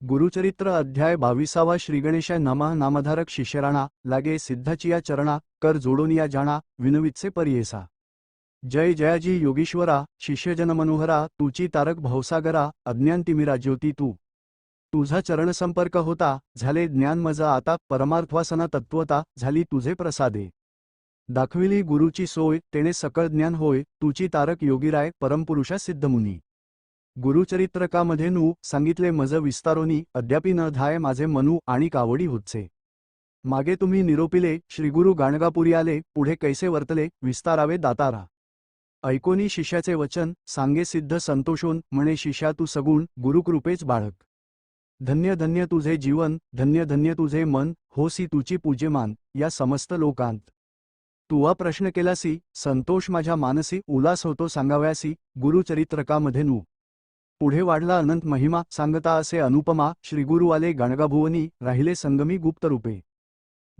गुरुचरित्र अध्याय 22 श्रीगणेशाय नमः नामधारक शिष्यराणा लागे सिद्धाचिया चरणा कर जोडोनिया जाणा विनुवितसे परियेसा। जय जयाजी योगीश्वरा शिष्यजन मनोहरा तुची तारक भवसागरा अज्ञानतिमिरा ज्योती तुझा चरणसंपर्क होता झाले ज्ञान मज आता परमार्थवासना तत्वता झाली तुझे प्रसादे। दाखविली गुरुची सोय तेणे सकळ ज्ञान होय तुची तारक योगीराय परमपुरुषा सिद्धमुनी। गुरुचरित्रकामध्ये सांगितले मज विस्तारोनी अद्यापि न धाय माझे मनू आणि कावडी होतसे। मागे तुम्ही निरोपिले श्रीगुरु गाणगापुरी आले पुढे कैसे वर्तले विस्तारावे दातारा। ऐकोनी शिष्याचे वचन सांगे सिद्ध संतोषोन म्हणे शिष्या तू सगुण गुरुकृपेच बाळक। धन्य धन्य तुझे जीवन धन्य धन्य तुझे मन होसी तुची पूज्यमान या समस्त लोकांत। तुवा प्रश्न केलासी संतोष माझ्या मानसी उल्हास होतो सांगाव्यासी गुरुचरित्रकामध्ये पुढे वाढला अनंत महिमा सांगता असे अनुपमा श्रीगुरु आले गाणगाभुवनी राहिले संगमी गुप्तरूपे।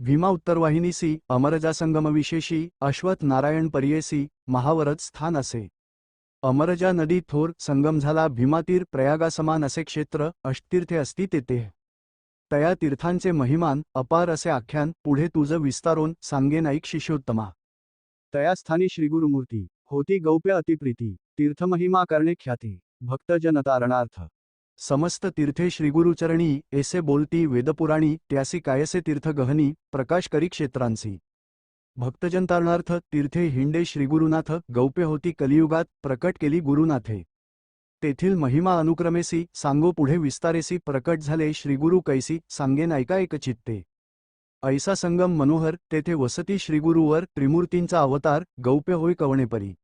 भीमा उत्तरवाहिनीसी अमरजा संगम विशेषी अश्वथ नारायण परियेसी महावरद स्थान असे। अमरजा नदी थोर संगम झाला भीमातीर प्रयागासमान असे क्षेत्र अष्टतीर्थे असती तेथे। तया तीर्थांचे महिमान अपार असे आख्यान पुढे तुझ विस्तारोन सांगेन ऐक शिष्योत्तमा। तया स्थानी श्रीगुरुमूर्ती होती गौप्य अतिप्रीती तीर्थमहिमा करणे ख्याती भक्तजन तारणार्थ। समस्त तीर्थे श्रीगुरुचरणी ऐसे बोलती वेदपुराणी त्यासी कायसे तीर्थ गहनी प्रकाश करी क्षेत्रांसी। भक्तजन तारणार्थ तीर्थे हिंडे श्रीगुरुनाथ गौप्य होती कलियुगात प्रकट केली गुरुनाथे। तेथील महिमा अनुक्रमेसी सांगो पुढे विस्तारेसी प्रकट झाले श्रीगुरु कैसी सांगेन ऐका एकचित्ते। ऐसा संगम मनोहर तेथे वसती श्रीगुरुवर त्रिमूर्तींचा अवतार गौप्य होय कवणेपरी।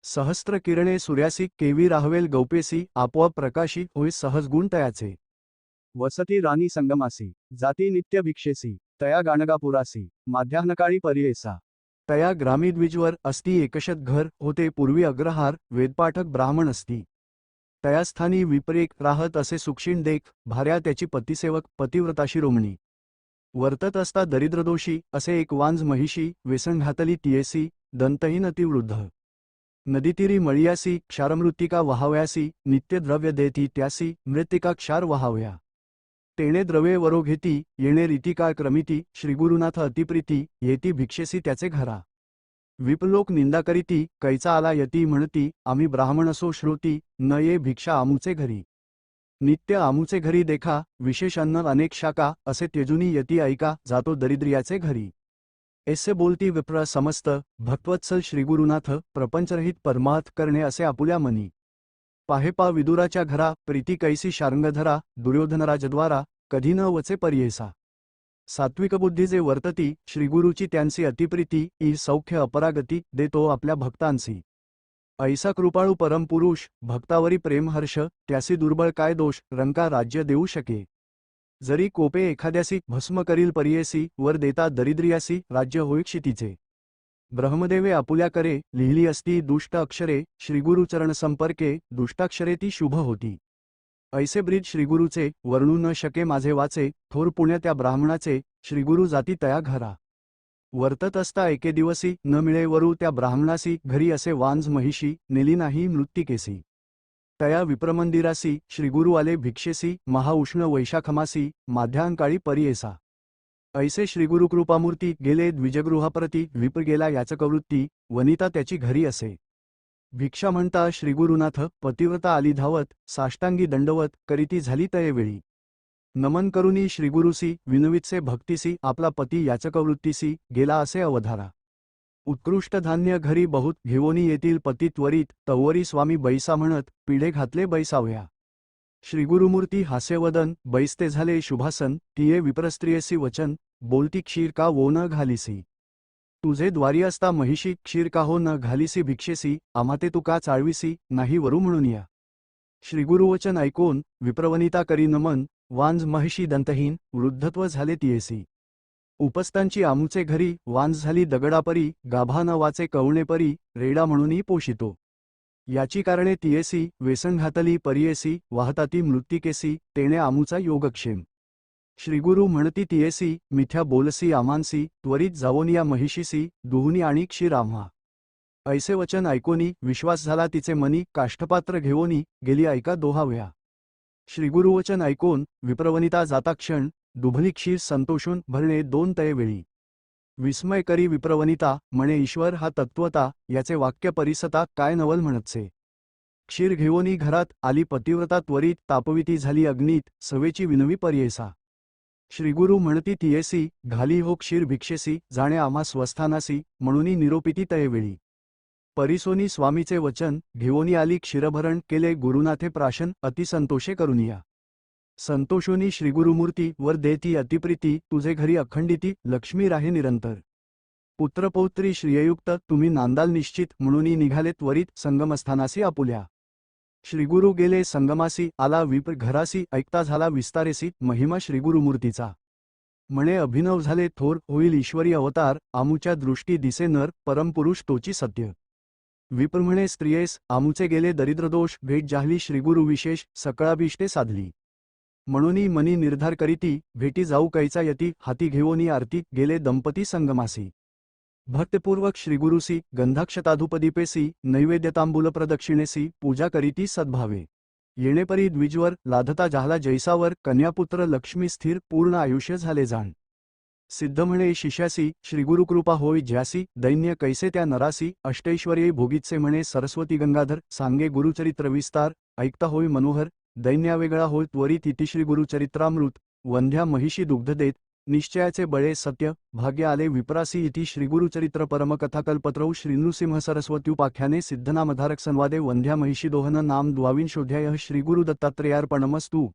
सहस्त्र किरणे सूर्यासी केवी राहवेल गौपेसी आपोआप प्रकाशी होय सहज गुण तयाचे। वसती राणी संगमासी जाती नित्य भिक्षेसी तया गाणगापुरासी माध्यान्हकाळी परियेसा। तया ग्रामीद्विजवर असती एकशत घर होते पूर्वी अग्रहार वेदपाठक ब्राह्मण असती। तया स्थानी विपरेक राहत असे सुक्षिण देख भार्या त्याची पतिसेवक पतिव्रता शिरोमणी। वर्तत असता दरिद्रदोषी असे एक वांज महिषी वेसण घातली तियेसी दंतहीन अतिवृद्ध। नदीतीरी मळियासी क्षारमृत्तिका वहाव्यासी नित्य द्रव्य देती त्यासी मृत्तिका क्षार वहाव्या। तेणे द्रव्ये वरो घेती येणे रीतिकाळ क्रमिती श्रीगुरुनाथ अतिप्रीती येती भिक्षेसी त्याचे घरा। विपलोक निंदा करीती कैचा आला यती म्हणती आम्ही ब्राह्मण असो श्रोती न ये भिक्षा आमुचे घरी। नित्य आमुचे घरी देखा विशेष अन्न अनेक शाखा असे त्यजुनी यती ऐका जातो दरिद्रियाचे घरी। ऐसे बोलती विप्र समस्त भक्तवत्सल श्रीगुरुनाथ प्रपंचरहित परमार्थ करणे असे आपुल्या मनी। पाहे पा विदुराच्या घरा प्रीती कैसी शार्ंगधरा दुर्योधनराजद्वारा कधी न वचे परियेसा। सात्विक बुद्धी जे वर्तती श्रीगुरुची त्यांसी अतिप्रीती ई सौख्य अपरागती देतो आपल्या भक्तांसी। ऐसा कृपाळू परमपुरुष भक्तावरी प्रेमहर्ष त्यासी दुर्बळ काय दोष रंका राज्य देऊ शके। जरी कोपे एखाद्यासी भस्म करील परियेसी वर देता दरिद्रियासी राज्य होय क्षितीचे। ब्रह्मदेवे आपुल्या करे लिहिली असती दुष्ट अक्षरे श्रीगुरुचरण संपर्के दुष्टाक्षरे ती शुभ होती। ऐसे ब्रीद श्रीगुरुचे वर्णू न शके माझे वाचे थोर पुण्य त्या ब्राह्मणाचे श्रीगुरु जाती तया घरा। वर्तत असता एके दिवसी न मिळे वरू त्या ब्राह्मणासी घरी असे वांज महिषी नेली नाही मृत्तिकेसी। तया विप्रमंदिरासी श्रीगुरु आले भिक्षेसी महाउष्ण वैशाखमासी माध्यान्हकाळी परियेसा। ऐसे श्रीगुरुकृपामूर्ती गेले द्विजगृहाप्रती विप्र गेला याचकवृत्ती वनिता त्याची घरी असे। भिक्षा म्हणता श्रीगुरुनाथ पतिव्रता आली धावत साष्टांगी दंडवत करीती झाली तयेवेळी। नमन करुनी श्रीगुरुसी विनवितसे भक्तीसी आपला पती याचकवृत्तीसी गेला असे अवधारा। उत्कृष्ट धान्य घरी बहुत घेवोनी येतील पती त्वरित तवरी स्वामी बैसा म्हणत पिढे घातले बैसाव्या। श्रीगुरुमूर्ती हास्यवदन बैसते झाले शुभासन तिये विप्रस्त्रियसी वचन बोलती क्षीर का वो न घालिसी। तुझे द्वारी असता महिषी क्षीर का हो न घालिसी भिक्षेसी आम्हाते तू का चाळविसी नाही वरू म्हणून या। श्रीगुरुवचन ऐकून विप्रवनिता करी नमन वांज महिषी दंतहीन वृद्धत्व झाले तियेसी। उपस्तांची आमुचे घरी वांज झाली दगडापरी गाभा न वाचे कवणेपरी रेडा म्हणूनही पोषितो। याची कारणे तियेसी वेसण घातली परियेसी वाहताती मृत्तिकेसी तेणे आमुचा योगक्षेम। श्रीगुरु म्हणती तियेसी मिथ्या बोलसी आमांसी त्वरित जावोन या महिषीसी दुहुनी आणि क्षीर आम्हा। ऐसे वचन ऐकोनी विश्वास झाला तिचे मनी काष्ठपात्र घेवोनी गेली ऐका दोहाव्या। श्रीगुरुवचन ऐकून विप्रवनिता जाता क्षण दुभली क्षीर संतोषून भरणे दोन तये वेळी. विस्मय करी विप्रवनिता म्हणे ईश्वर हा तत्वता याचे वाक्य परिसता काय नवल म्हणतसे. क्षीर घेऊनी घरात आली पतिव्रता त्वरित तापविती झाली अग्नीत सवेची विनवी पर्येसा. श्रीगुरु म्हणती तियेसी घाली हो क्षीर भिक्षेसी जाणे आम्हा स्वस्थानासी म्हणूनी निरोपिती तयेवेळी. परिसोनी स्वामीचे वचन घेऊनी आली क्षीरभरण केले गुरुनाथे प्राशन अतिसंतोषे करुनिया. संतोषोनी श्रीगुरुमूर्ती वर देती अतिप्रीती तुझे घरी अखंडिती लक्ष्मी राहे निरंतर. पुत्रपौत्री श्रिययुक्त तुम्ही नांदाल निश्चित म्हणूनी निघाले त्वरित संगमस्थानासी आपुल्या. श्रीगुरु गेले संगमासी आला विप्र घरासी ऐकता झाला विस्तारेसी महिमा श्रीगुरुमूर्तीचा. म्हणे अभिनव झाले थोर होईल ईश्वरी अवतार आमुच्या दृष्टी दिसे नर परमपुरुष तोची सत्य. विप्र म्हणे स्त्रियेस आमुचे गेले दरिद्रदोष भेट जाहली श्रीगुरु विशेष सकळाभिष्टे साधली. म्हणूनी मनी निर्धार करीती भेटी जाऊ कैचा यती हाती घेऊनी आरती गेले दंपती संगमासी. भक्तपूर्वक श्रीगुरुसी गंधाक्षताधुपदीपेसी नैवेद्यतांबूल प्रदक्षिणेसी पूजा करीती सद्भावे. येणेपरी द्विजवर लाधता जाहला जैसावर कन्यापुत्र लक्ष्मी स्थिर पूर्ण आयुष्य झाले जाण. सिद्ध म्हणे शिष्यासी श्रीगुरुकृपा होय ज्यासी दैन्य कैसे त्या नरासी अष्टैश्वर्ये भोगीतसे म्हणे सरस्वती गंगाधर सांगे गुरुचरित्र विस्तार ऐकता होय मनोहर. दैन्यावेगळा होय त्वरित इति श्रीगुरुचरित्रामृत वंध्या महिषी दुग्ध देत निश्चयाचे बळे सत्य भाग्य आले विप्रासी इति श्रीगुरुचरित्र परमकथाकल्पत्रौ श्रीनृसिंह सरस्वत्युपाख्याने सिद्धनामधारक संवादे वंध्या महिषी दोहन नाम द्वाविंशोऽध्यायः श्रीगुरुदत्तात्रेयार्पणमस्तु.